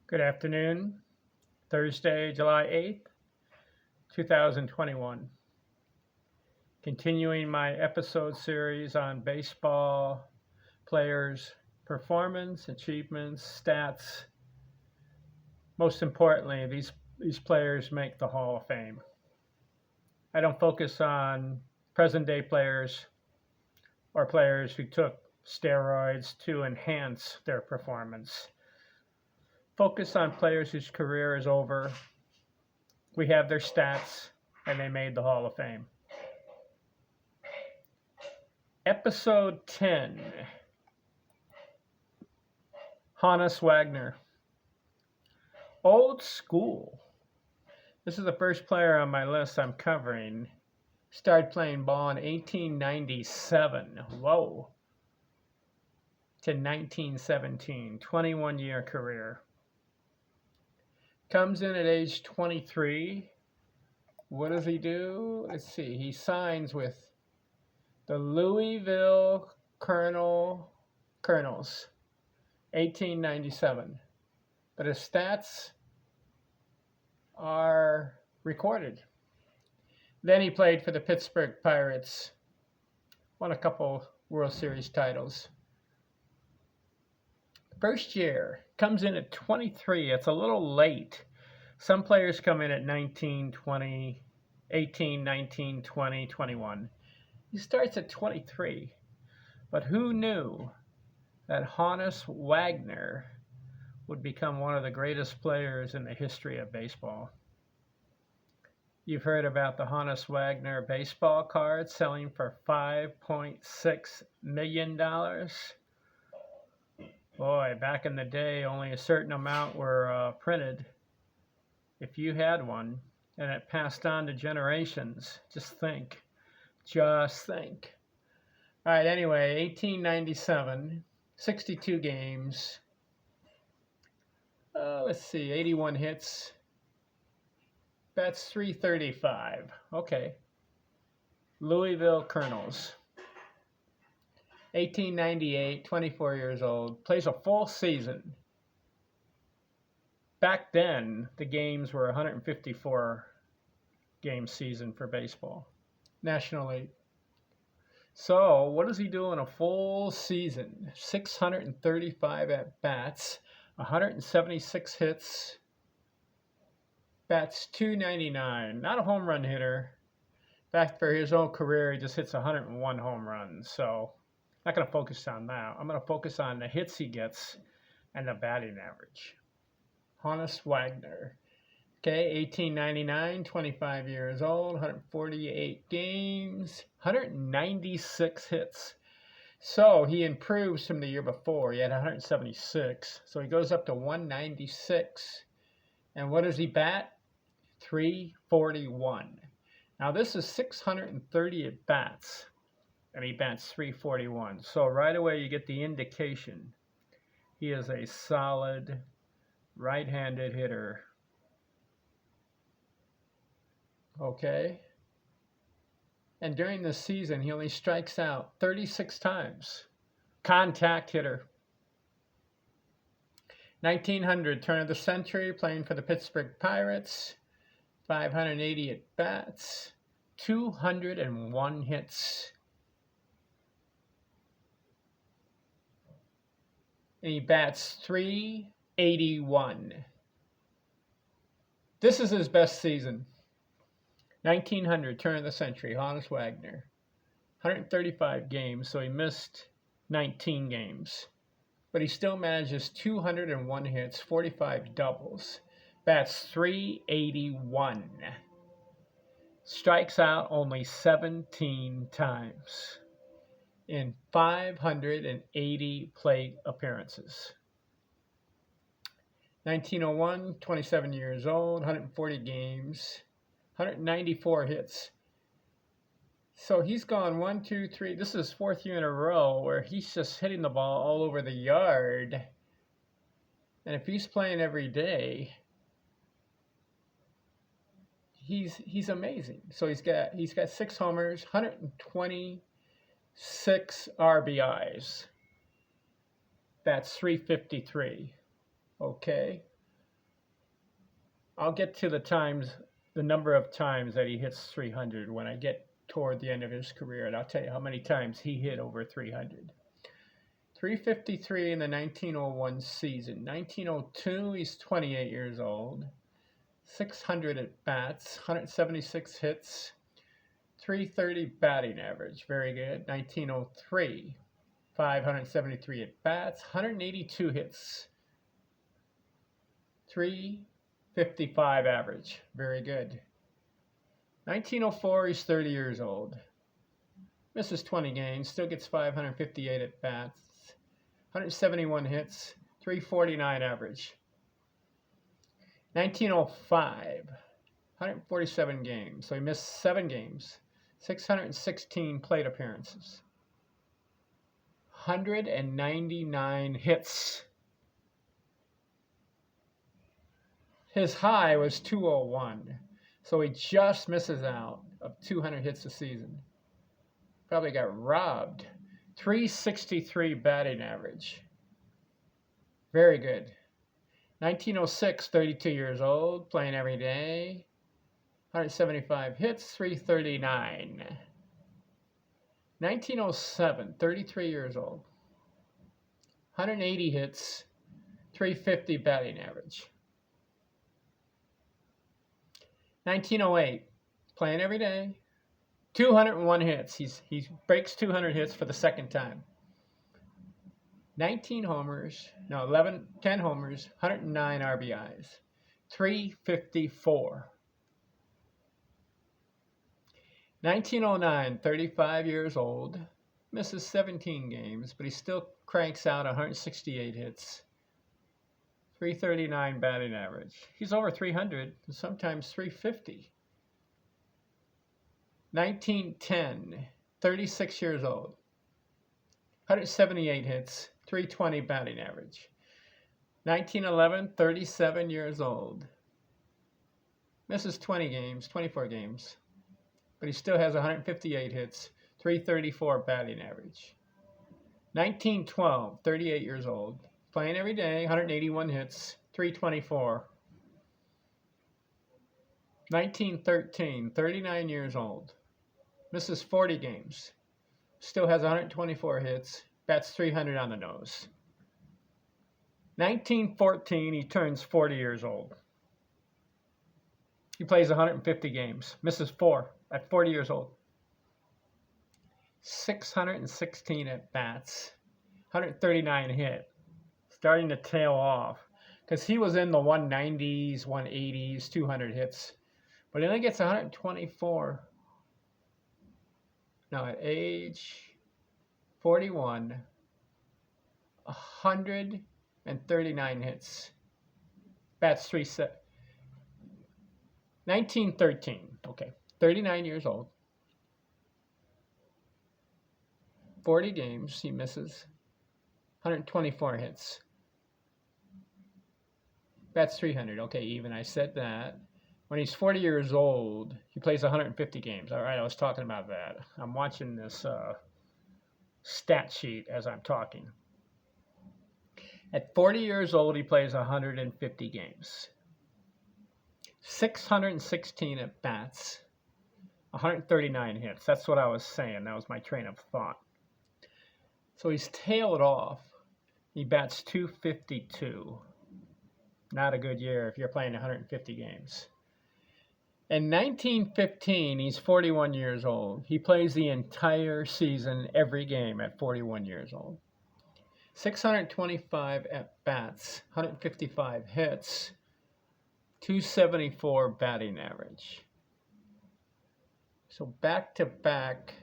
Good afternoon, Thursday, July 8th, 2021. Continuing my episode series on baseball players' performance, achievements, stats. Most importantly, these players make the Hall of Fame. I don't focus on present day players or players who took steroids to enhance their performance. Focus on players whose career is over. We have their stats, and they made the Hall of Fame. Episode 10, Honus Wagner. Old school. This is the first player on my list I'm covering. Started playing ball in 1897. Whoa. To 1917. 21-year career. Comes in at age 23. What does he do? Let's see. He signs with the Louisville Colonels, 1897. But his stats are recorded. Then he played for the Pittsburgh Pirates, won a couple World Series titles. First year, comes in at 23. It's a little late. Some players come in at 19, 20, 18, 19, 20, 21. He starts at 23. But who knew that Honus Wagner would become one of the greatest players in the history of baseball? You've heard about the Honus Wagner baseball card selling for $5.6 million. Boy, back in the day, only a certain amount were printed. If you had one and it passed on to generations, just think. All right, anyway, 1897, 62 games. Let's see, 81 hits. That's 335. Okay. Louisville Colonels. 1898, 24 years old. Plays a full season. Back then, the games were 154 game season for baseball. National League. So, what does he do in a full season? 635 at bats, 176 hits, bats 299. Not a home run hitter. In fact, for his own career, he just hits 101 home runs. So, I'm not going to focus on that. I'm going to focus on the hits he gets and the batting average. Honus Wagner. Okay, 1899, 25 years old, 148 games, 196 hits. So he improves from the year before. He had 176. So he goes up to 196. And what does he bat? 341. Now this is 630 at bats. And he bats 341. So right away you get the indication he is a solid right-handed hitter. Okay. And during the season, he only strikes out 36 times. Contact hitter. 1900, turn of the century, playing for the Pittsburgh Pirates. 580 at bats. 201 hits. And he bats 381. This is his best season. 1900, turn of the century, Honus Wagner. 135 games, so he missed 19 games. But he still manages 201 hits, 45 doubles. Bats 381. Strikes out only 17 times in 580 plate appearances. 1901, 27 years old, 140 games. 194 hits. So he's gone 1, 2, 3. This is his fourth year in a row where he's just hitting the ball all over the yard. And if he's playing every day, he's amazing. So he's got 6 homers, 126 RBIs. That's 353. Okay. I'll get to the times, the number of times that he hits 300 when I get toward the end of his career, and I'll tell you how many times he hit over 300. 353 in the 1901 season. 1902, he's 28 years old. 600 at bats, 176 hits, 330 batting average. Very good. 1903, 573 at bats, 182 hits, 355 average. Very good. 1904, he's 30 years old. Misses 20 games, still gets 558 at bats, 171 hits, 349 average. 1905, 147 games. So he missed 7 games, 616 plate appearances, 199 hits. His high was 201, so he just misses out of 200 hits a season. Probably got robbed. 363 batting average. Very good. 1906, 32 years old, playing every day. 175 hits, 339. 1907, 33 years old. 180 hits, 350 batting average. 1908, playing every day. 201 hits. He breaks 200 hits for the second time. 10 homers, 109 RBIs, 354. 1909, 35 years old, misses 17 games, but he still cranks out 168 hits, 339 batting average. He's over 300, and sometimes 350. 1910, 36 years old, 178 hits, 320 batting average. 1911, 37 years old, misses 20 games, 24 games, but he still has 158 hits, 334 batting average. 1912, 38 years old, playing every day, 181 hits, 324. 1913, 39 years old, misses 40 games, still has 124 hits, bats 300 on the nose. 1914, he turns 40 years old. He plays 150 games, misses 4 at 40 years old. 616 at bats, 139 hit, starting to tail off because he was in the 190s, 180s, 200 hits, but he only gets 124. Now at age 41, 139 hits, bats 370. 1913, okay, 39 years old, 40 games, he misses, 124 hits, bats 300, okay, even, I said that. When he's 40 years old, he plays 150 games. All right, I was talking about that. I'm watching this stat sheet as I'm talking. At 40 years old, he plays 150 games. 616 at bats, 139 hits. That's what I was saying. That was my train of thought. So he's tailed off. He bats 252. Not a good year if you're playing 150 games. In 1915, he's 41 years old. He plays the entire season, every game at 41 years old. 625 at bats, 155 hits, 274 batting average. So back-to-back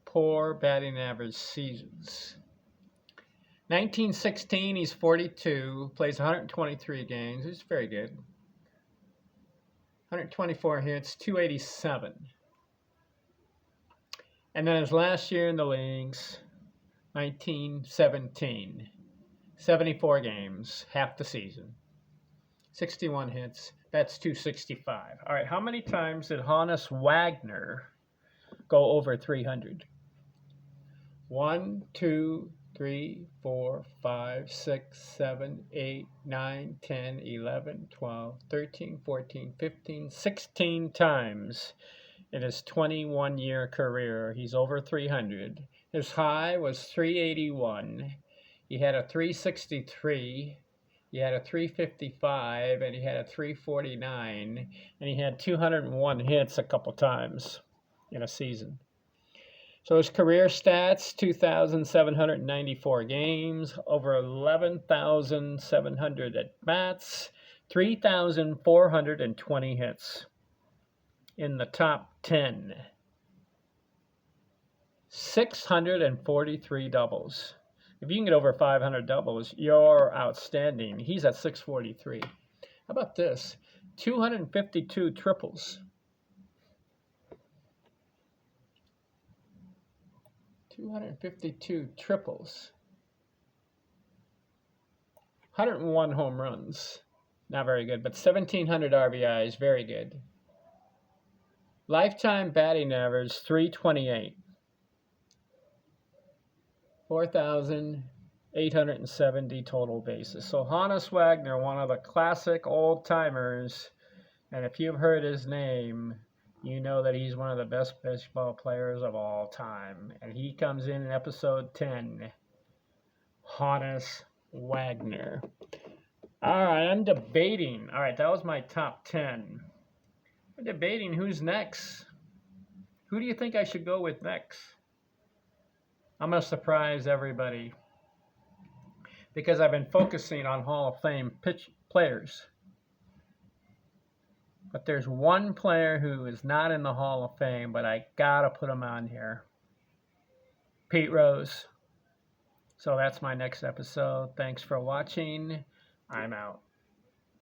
poor batting average seasons. 1916, he's 42, plays 123 games. He's very good. 124 hits, 287. And then his last year in the leagues, 1917, 74 games, half the season, 61 hits, that's 265. All right, how many times did Honus Wagner go over 300? 1, 2, 3, 4, 5, 6, 7, 8, 9, 10, 11, 12, 13, 14, 15, 16 times in his 21-year career. He's over 300. His high was 381. He had a 363. He had a 355, and he had a 349, and he had 201 hits a couple times in a season. So his career stats: 2,794 games, over 11,700 at-bats, 3,420 hits. In the top 10, 643 doubles. If you can get over 500 doubles, you're outstanding. He's at 643. How about this? 252 triples. 252 triples. 101 home runs. Not very good, but 1,700 RBIs, very good. Lifetime batting average, 328. 4,870 total bases. So Honus Wagner, one of the classic old-timers, and if you've heard his name, you know that he's one of the best baseball players of all time. And he comes in episode 10, Honus Wagner. All right, I'm debating. All right, that was my top 10. I'm debating who's next. Who do you think I should go with next? I'm going to surprise everybody because I've been focusing on Hall of Fame players. But there's one player who is not in the Hall of Fame, but I got to put him on here. Pete Rose. So that's my next episode. Thanks for watching. I'm out.